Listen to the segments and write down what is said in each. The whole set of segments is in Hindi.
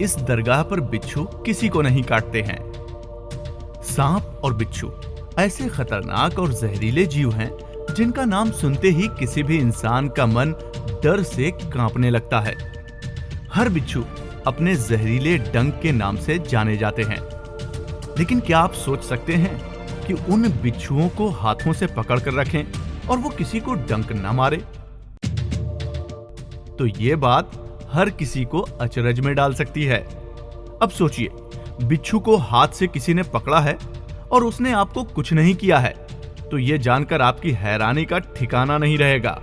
इस दरगाह पर बिच्छू किसी को नहीं काटते हैं। सांप और बिच्छू ऐसे खतरनाक और जहरीले जीव हैं जिनका नाम सुनते ही किसी भी इंसान का मन डर से कांपने लगता है। हर बिच्छू अपने जहरीले डंक के नाम से जाने जाते हैं। लेकिन क्या आप सोच सकते हैं कि उन बिच्छुओं को हाथों से पकड़ कर रखें और वो किसी को डंक न मारे? तो ये बात हर किसी को अचरज में डाल सकती है। अब सोचिए, बिच्छू को हाथ से किसी ने पकड़ा है और उसने आपको कुछ नहीं किया है, तो ये जानकर आपकी हैरानी का ठिकाना नहीं रहेगा।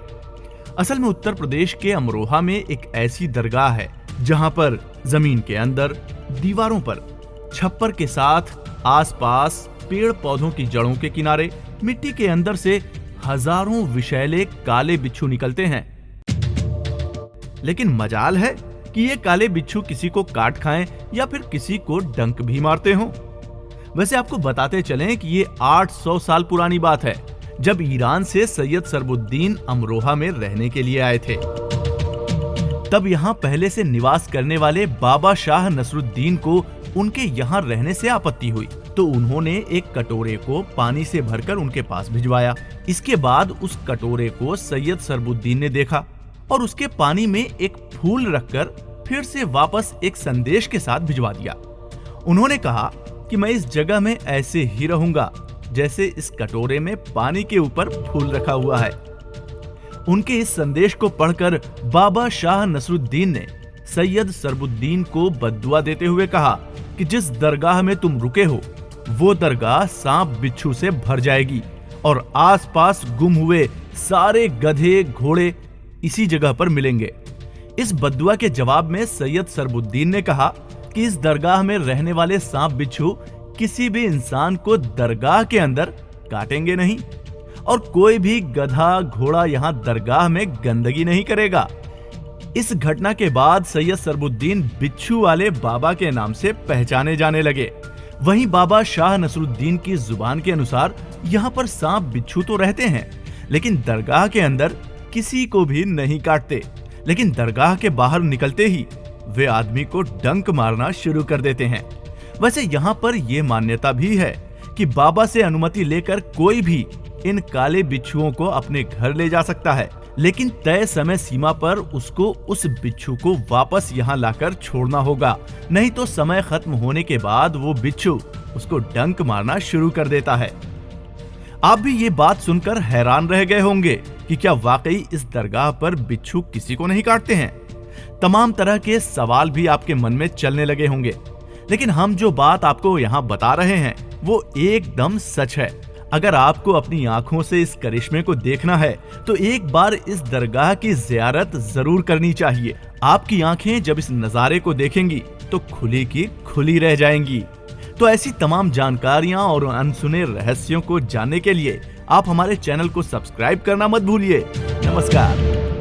असल में उत्तर प्रदेश के अमरोहा में एक ऐसी दरगाह है जहां पर जमीन के अंदर, दीवारों पर, छप्पर के साथ आसपास पेड़ पौधों की जड़ों के किनारे, मिट्टी के अंदर से हजारों विषैले काले बिच्छू निकलते हैं। लेकिन मजाल है कि ये काले बिच्छू किसी को काट खाएं या फिर किसी को डंक भी मारते हों। वैसे आपको बताते चलें कि ये 800 साल पुरानी बात है, जब ईरान से सैयद सरबुद्दीन अमरोहा में रहने के लिए आए थे। तब यहाँ पहले से निवास करने वाले बाबा शाह नसरुद्दीन को उनके यहाँ रहने से आपत्ति हुई, तो उन्होंने एक कटोरे को पानी से भरकर उनके पास भिजवाया। इसके बाद उस कटोरे को सैयद सरबुद्दीन ने देखा और उसके पानी में एक फूल रखकर फिर से वापस एक संदेश के साथ भिजवा दिया। उन्होंने कहा कि मैं इस जगह में ऐसे ही रहूंगा जैसे इस कटोरे में पानी के ऊपर फूल रखा हुआ है। उनके इस संदेश को पढ़कर बाबा शाह नसरुद्दीन ने सैयद सरबुद्दीन को बद्दुआ देते हुए कहा कि जिस दरगाह में तुम रुके हो वो दरगाह सांप बिच्छू से भर जाएगी और आसपास गुम हुए सारे गधे घोड़े इसी जगह पर मिलेंगे। इस बद्दुआ के जवाब में सैयद सरबुद्दीन ने कहा कि इस दरगाह में रहने वाले सांप बिच्छू किसी भी इंसान को दरगाह के अंदर काटेंगे नहीं और कोई भी गधा घोड़ा यहाँ दरगाह में गंदगी नहीं करेगा। इस घटना के बाद सैयद सरबुद्दीन बिच्छू वाले बाबा के नाम से पहचाने जाने लगे। वहीं बाबा शाह नसरुद्दीन की जुबान के अनुसार यहाँ पर सांप बिच्छू तो रहते हैं, लेकिन दरगाह के अंदर किसी को भी नहीं काटते। लेकिन दरगाह के बाहर निकलते ही वे आदमी को डंक मारना शुरू कर देते हैं। वैसे यहाँ पर यह मान्यता भी है कि बाबा से अनुमति लेकर कोई भी इन काले बिच्छुओं को अपने घर ले जा सकता है, लेकिन तय समय सीमा पर उसको उस बिच्छू को वापस यहाँ लाकर छोड़ना होगा, नहीं तो समय खत्म होने के बाद वो बिच्छू उसको डंक मारना शुरू कर देता है। आप भी ये बात सुनकर हैरान रह गए होंगे कि क्या वाकई इस दरगाह पर बिच्छू किसी को नहीं काटते हैं। तमाम तरह के सवाल भी आपके मन में चलने लगे होंगे, लेकिन हम जो बात आपको यहाँ बता रहे हैं वो एकदम सच है। अगर आपको अपनी आंखों से इस करिश्मे को देखना है तो एक बार इस दरगाह की ज़ियारत जरूर करनी चाहिए। आपकी आंखें जब इस नज़ारे को देखेंगी तो खुली की खुली रह जाएंगी। तो ऐसी तमाम जानकारियां और अनसुने रहस्यों को जानने के लिए आप हमारे चैनल को सब्सक्राइब करना मत भूलिए। नमस्कार।